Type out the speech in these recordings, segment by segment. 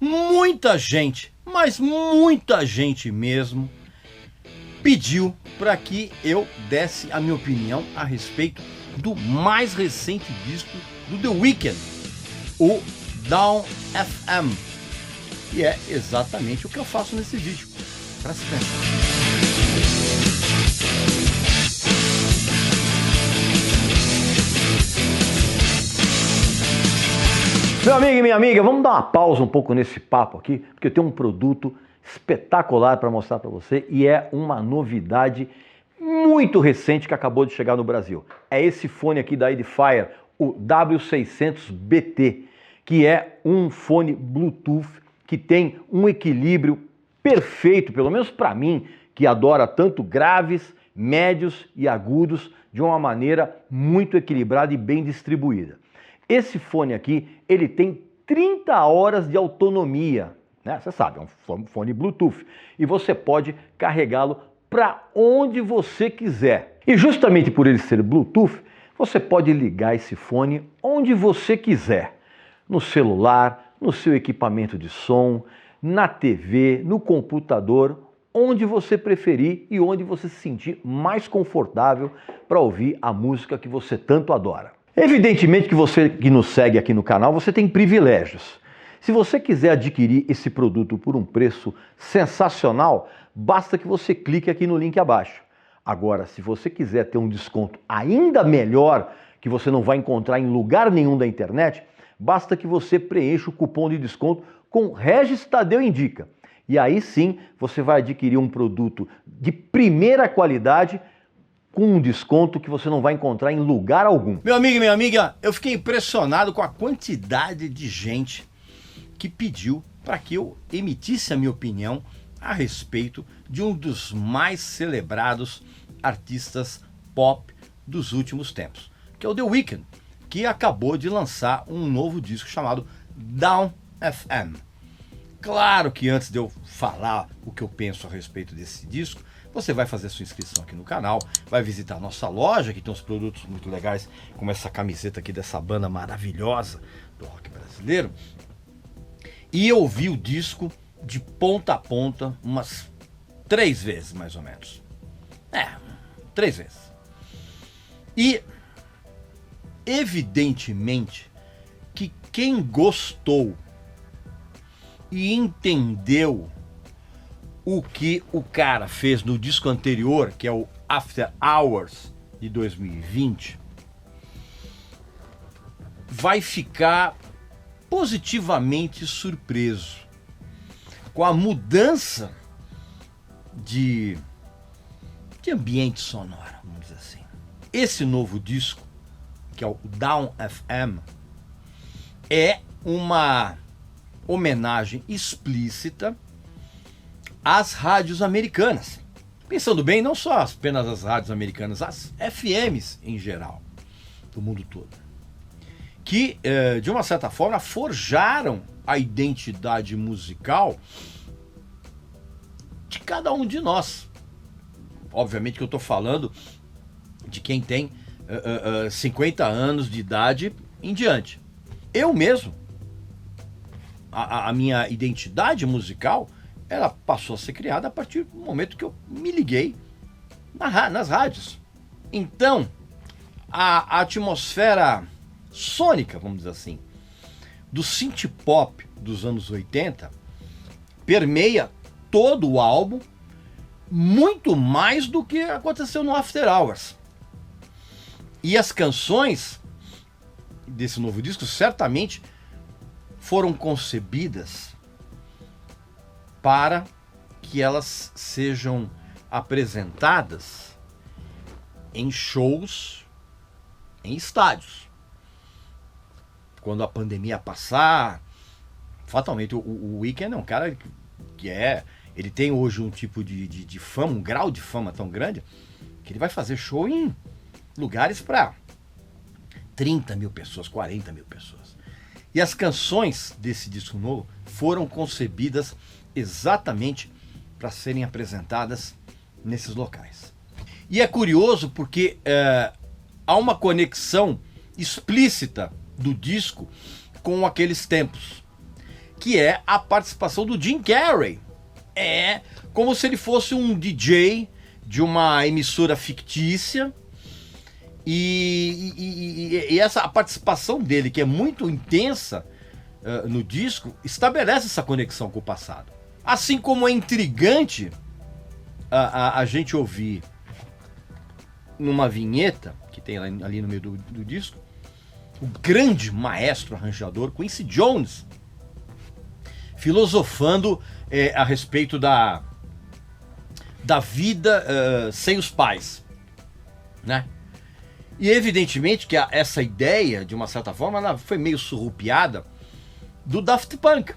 muita gente, mas muita gente mesmo, pediu para que eu desse a minha opinião a respeito do mais recente disco do The Weeknd, o Down FM. E é exatamente o que eu faço nesse vídeo. Presta atenção. Meu amigo e minha amiga, vamos dar uma pausa um pouco nesse papo aqui, porque eu tenho um produto espetacular para mostrar para você e é uma novidade muito recente que acabou de chegar no Brasil. É esse fone aqui da Edifier, o W600BT, que é um fone Bluetooth que tem um equilíbrio perfeito, pelo menos para mim, que adora tanto graves, médios e agudos de uma maneira muito equilibrada e bem distribuída. Esse fone aqui, ele tem 30 horas de autonomia, né? Você sabe, é um fone Bluetooth e você pode carregá-lo para onde você quiser. E justamente por ele ser Bluetooth, você pode ligar esse fone onde você quiser. No celular, no seu equipamento de som, na TV, no computador, onde você preferir e onde você se sentir mais confortável para ouvir a música que você tanto adora. Evidentemente que você que nos segue aqui no canal, você tem privilégios. Se você quiser adquirir esse produto por um preço sensacional, basta que você clique aqui no link abaixo. Agora, se você quiser ter um desconto ainda melhor, que você não vai encontrar em lugar nenhum da internet, basta que você preencha o cupom de desconto com Regis Tadeu Indica. E aí sim, você vai adquirir um produto de primeira qualidade com um desconto que você não vai encontrar em lugar algum. Meu amigo e minha amiga, eu fiquei impressionado com a quantidade de gente que pediu para que eu emitisse a minha opinião a respeito de um dos mais celebrados artistas pop dos últimos tempos, que é o The Weeknd, que acabou de lançar um novo disco chamado Down FM. Claro que antes de eu falar o que eu penso a respeito desse disco, você vai fazer sua inscrição aqui no canal, vai visitar a nossa loja, que tem uns produtos muito legais, como essa camiseta aqui dessa banda maravilhosa do rock brasileiro, e ouvir o disco de ponta a ponta umas 3 vezes, mais ou menos. 3 vezes. E, evidentemente, que quem gostou e entendeu o que o cara fez no disco anterior, que é o After Hours de 2020, vai ficar positivamente surpreso com a mudança de ambiente sonoro, vamos dizer assim. Esse novo disco, que é o Down FM, é uma homenagem explícita às rádios americanas. Pensando bem, não só apenas as rádios americanas, as FMs em geral, do mundo todo. Que, de uma certa forma, forjaram a identidade musical de cada um de nós. Obviamente que eu estou falando de quem tem 50 anos de idade em diante. Eu mesmo, a minha identidade musical, ela passou a ser criada a partir do momento que eu me liguei nas rádios. Então, a atmosfera sônica, vamos dizer assim, do synth pop dos anos 80 permeia todo o álbum, muito mais do que aconteceu no After Hours. E as canções desse novo disco certamente foram concebidas para que elas sejam apresentadas em shows, em estádios. Quando a pandemia passar, fatalmente o Weeknd é um cara ele tem hoje um tipo de fama, um grau de fama tão grande, que ele vai fazer show em lugares para 30 mil pessoas, 40 mil pessoas. E as canções desse disco novo foram concebidas exatamente para serem apresentadas nesses locais. E é curioso porque há uma conexão explícita do disco com aqueles tempos. que é a participação do Jim Carrey. É como se ele fosse um DJ de uma emissora fictícia. E essa a participação dele, que é muito intensa no disco, estabelece essa conexão com o passado. Assim como é intrigante a gente ouvir numa vinheta que tem ali no meio do disco, o grande maestro arranjador Quincy Jones filosofando a respeito da vida sem os pais, né? E evidentemente que essa ideia, de uma certa forma, ela foi meio surrupiada do Daft Punk,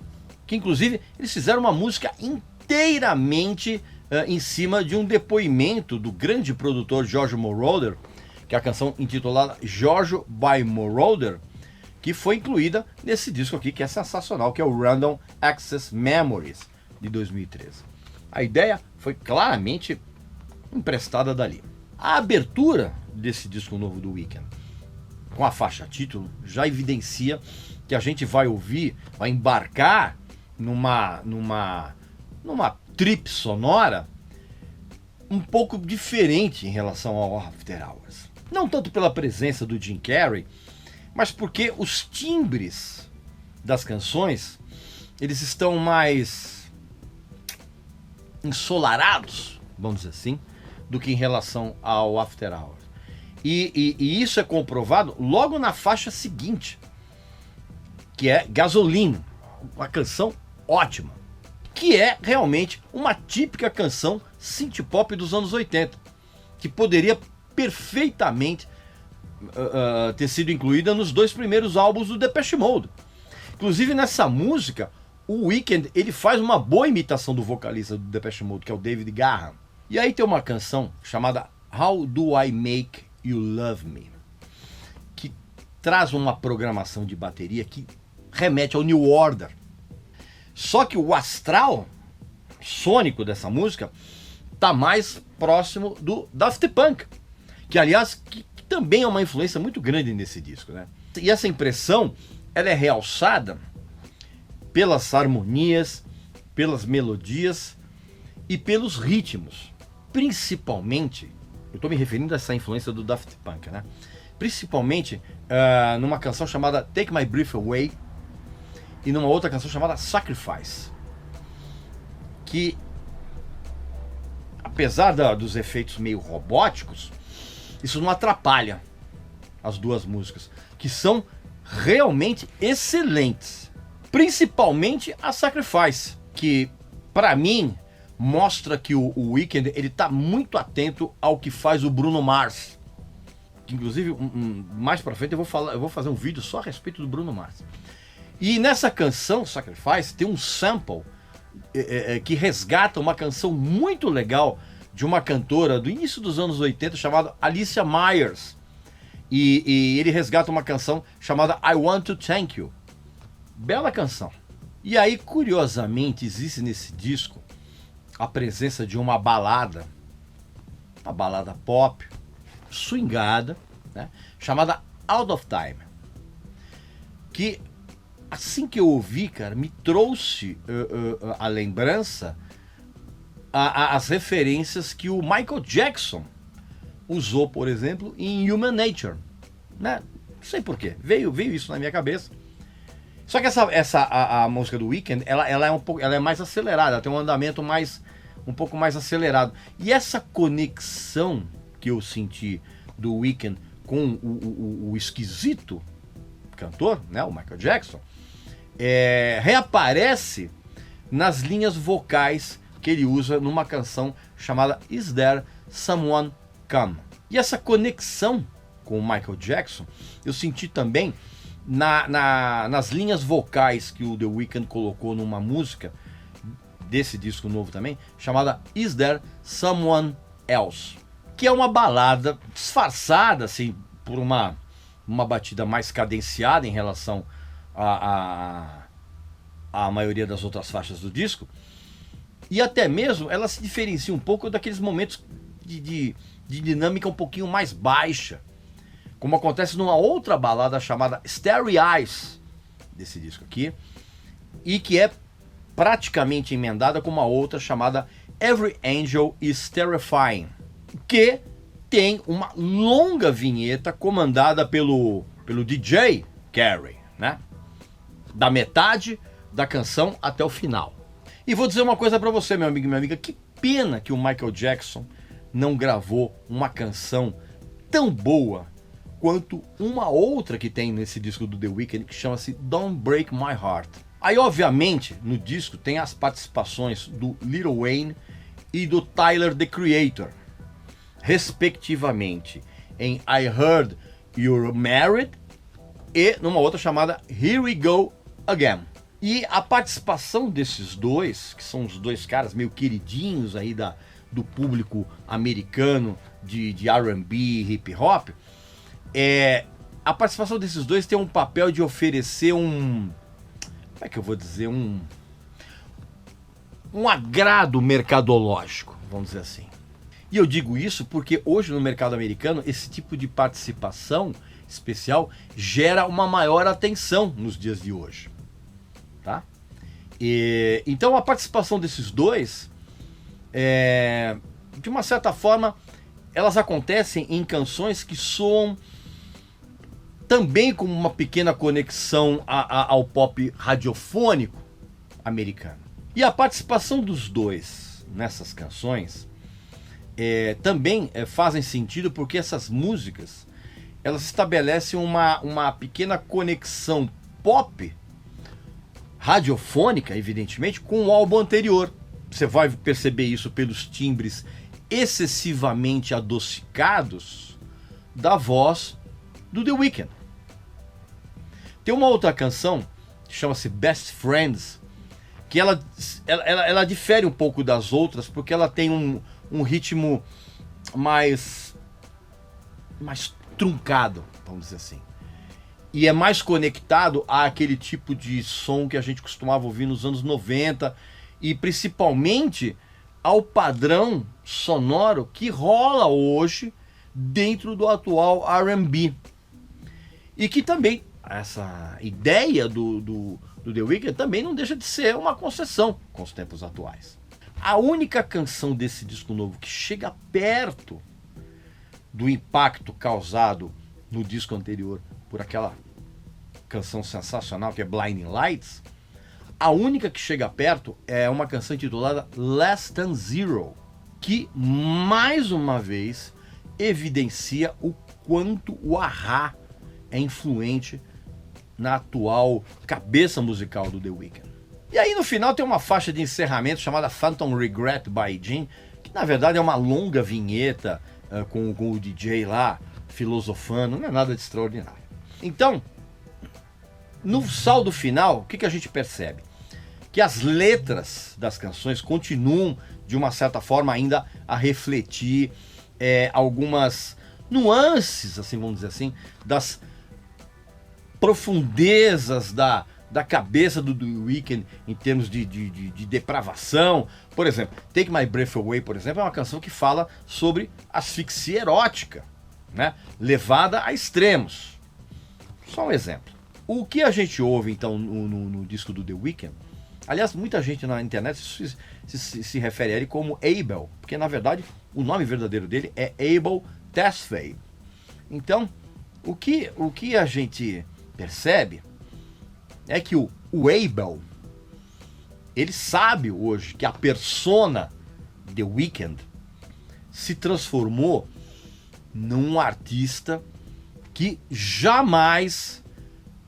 que inclusive eles fizeram uma música inteiramente em cima de um depoimento do grande produtor Giorgio Moroder, que é a canção intitulada Giorgio by Moroder, que foi incluída nesse disco aqui, que é sensacional, que é o Random Access Memories, de 2013. A ideia foi claramente emprestada dali. A abertura desse disco novo do Weeknd, com a faixa título, já evidencia que a gente vai ouvir, vai embarcar numa trip sonora um pouco diferente em relação ao After Hours. Não tanto pela presença do Jim Carrey, mas porque os timbres das canções, eles estão mais ensolarados, vamos dizer assim, do que em relação ao After Hours. E isso é comprovado logo na faixa seguinte, que é Gasoline, uma canção ótima, que é realmente uma típica canção synth-pop dos anos 80, que poderia perfeitamente ter sido incluída nos 2 primeiros álbuns do Depeche Mode. Inclusive nessa música, o Weeknd ele faz uma boa imitação do vocalista do Depeche Mode, que é o David Gahan. E aí tem uma canção chamada How Do I Make You Love Me, que traz uma programação de bateria que remete ao New Order. Só que o astral sônico dessa música tá mais próximo do Daft Punk, que aliás que também é uma influência muito grande nesse disco, né? E essa impressão ela é realçada pelas harmonias, pelas melodias e pelos ritmos. Principalmente, eu estou me referindo a essa influência do Daft Punk, né? Principalmente numa canção chamada Take My Breath Away e numa outra canção chamada Sacrifice, que apesar dos efeitos meio robóticos, isso não atrapalha as duas músicas, que são realmente excelentes. Principalmente a Sacrifice, que para mim mostra que o Weeknd ele tá muito atento ao que faz o Bruno Mars. Que, inclusive, mais pra frente eu vou fazer um vídeo só a respeito do Bruno Mars. E nessa canção, Sacrifice, tem um sample que resgata uma canção muito legal de uma cantora do início dos anos 80 chamada Alicia Myers. E ele resgata uma canção chamada I Want to Thank You. Bela canção. E aí, curiosamente, existe nesse disco a presença de uma balada pop, swingada, né, chamada Out of Time, que assim que eu ouvi, cara, me trouxe a lembrança, as referências que o Michael Jackson usou, por exemplo, em Human Nature, né? Não sei porquê, veio isso na minha cabeça. Só que a música do Weeknd, ela é mais acelerada, ela tem um andamento um pouco mais acelerado. E essa conexão que eu senti do Weeknd com o esquisito cantor, né, o Michael Jackson, reaparece nas linhas vocais que ele usa numa canção chamada Is There Someone Come? E essa conexão com o Michael Jackson eu senti também nas linhas vocais que o The Weeknd colocou numa música desse disco novo também, chamada Is There Someone Else? Que é uma balada disfarçada assim, por uma batida mais cadenciada em relação à maioria das outras faixas do disco. E até mesmo ela se diferencia um pouco daqueles momentos de dinâmica um pouquinho mais baixa, como acontece numa outra balada chamada Starry Eyes, desse disco aqui, e que é praticamente emendada com uma outra chamada Every Angel is Terrifying, que tem uma longa vinheta comandada pelo DJ Carey, né? Da metade da canção até o final. E vou dizer uma coisa pra você, meu amigo e minha amiga, que pena que o Michael Jackson não gravou uma canção tão boa quanto uma outra que tem nesse disco do The Weeknd, que chama-se Don't Break My Heart. Aí, obviamente, no disco tem as participações do Lil Wayne e do Tyler, The Creator, respectivamente, em I Heard You're Married e numa outra chamada Here We Go Again. E a participação desses dois, que são os dois caras meio queridinhos aí do público americano de R&B, hip hop, a participação desses dois tem um papel de oferecer como é que eu vou dizer, um agrado mercadológico, vamos dizer assim. E eu digo isso porque hoje no mercado americano esse tipo de participação especial gera uma maior atenção nos dias de hoje, tá? Então a participação desses dois, de uma certa forma, elas acontecem em canções que soam também com uma pequena conexão ao pop radiofônico americano. E a participação dos dois nessas canções também fazem sentido porque essas músicas elas estabelecem uma pequena conexão pop radiofônica, evidentemente, com o álbum anterior. Você vai perceber isso pelos timbres excessivamente adocicados da voz do The Weeknd. Tem uma outra canção que chama-se Best Friends, que ela difere um pouco das outras porque ela tem um ritmo mais truncado, vamos dizer assim. E é mais conectado àquele tipo de som que a gente costumava ouvir nos anos 90 e principalmente ao padrão sonoro que rola hoje dentro do atual R&B. E que também, essa ideia do The Weeknd também não deixa de ser uma concessão com os tempos atuais. A única canção desse disco novo que chega perto do impacto causado no disco anterior por aquela canção sensacional que é Blinding Lights, a única que chega perto é uma canção intitulada Less Than Zero, que mais uma vez evidencia o quanto o a-ha é influente na atual cabeça musical do The Weeknd. E aí no final tem uma faixa de encerramento chamada Phantom Regret by Jim, que na verdade é uma longa vinheta com o DJ lá filosofando, não é nada de extraordinário. Então, no saldo final, o que a gente percebe? Que as letras das canções continuam, de uma certa forma, ainda a refletir algumas nuances, assim, vamos dizer assim, das profundezas da cabeça do The Weeknd em termos de depravação. Por exemplo, Take My Breath Away, por exemplo, é uma canção que fala sobre asfixia erótica, né? Levada a extremos. Só um exemplo. O que a gente ouve, então, no disco do The Weeknd, aliás, muita gente na internet se refere a ele como Abel, porque, na verdade, o nome verdadeiro dele é Abel Tesfaye. Então, o que a gente percebe é que o Abel, ele sabe hoje que a persona The Weeknd se transformou num artista que jamais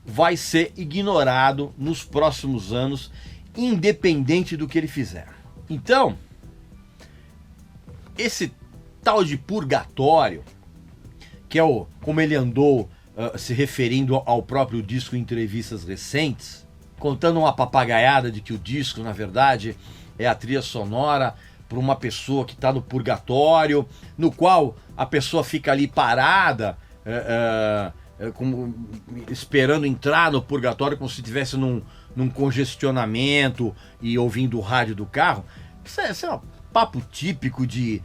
vai ser ignorado nos próximos anos, independente do que ele fizer. Então, esse tal de purgatório, que é como ele andou se referindo ao próprio disco em entrevistas recentes, contando uma papagaiada de que o disco, na verdade, é a trilha sonora para uma pessoa que está no purgatório, no qual a pessoa fica ali parada, esperando entrar no purgatório como se estivesse num congestionamento e ouvindo o rádio do carro. Isso é um papo típico de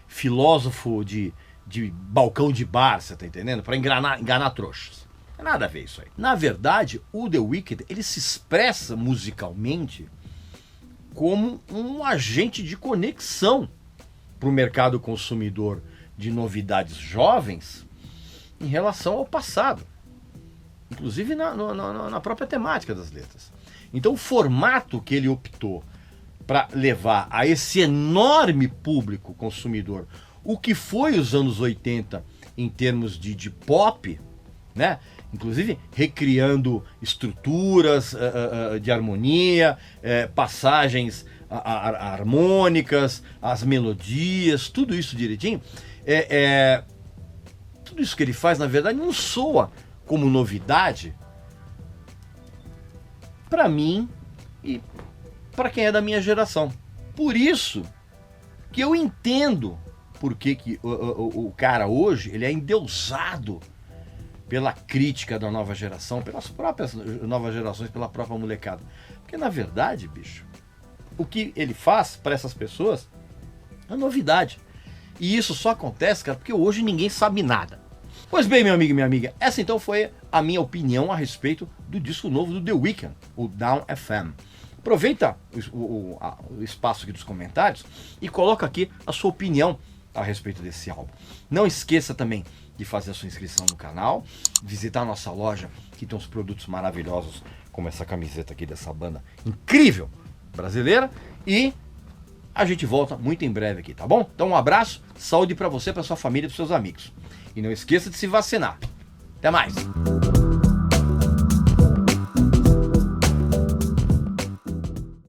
filósofo de balcão de bar, você tá entendendo? Para enganar trouxas. Não tem nada a ver isso aí. Na verdade, o The Weeknd, ele se expressa musicalmente como um agente de conexão para o mercado consumidor de novidades jovens em relação ao passado. Inclusive na própria temática das letras. Então o formato que ele optou para levar a esse enorme público consumidor o que foi os anos 80 em termos de pop, né? Inclusive recriando estruturas de harmonia, passagens harmônicas, as melodias, tudo isso direitinho. Tudo isso que ele faz, na verdade, não soa como novidade para mim e para quem é da minha geração. Por isso que eu entendo por que o cara hoje ele é endeusado pela crítica da nova geração, pelas próprias novas gerações, pela própria molecada. Porque, na verdade, bicho, o que ele faz para essas pessoas é novidade. E isso só acontece, cara, porque hoje ninguém sabe nada. Pois bem, meu amigo e minha amiga, essa então foi a minha opinião a respeito do disco novo do The Weeknd, o Down FM. Aproveita o espaço aqui dos comentários e coloca aqui a sua opinião a respeito desse álbum. Não esqueça também de fazer a sua inscrição no canal, visitar a nossa loja, que tem uns produtos maravilhosos, como essa camiseta aqui dessa banda incrível brasileira, e a gente volta muito em breve aqui, tá bom? Então um abraço, saúde para você, para sua família e para seus amigos. E não esqueça de se vacinar. Até mais!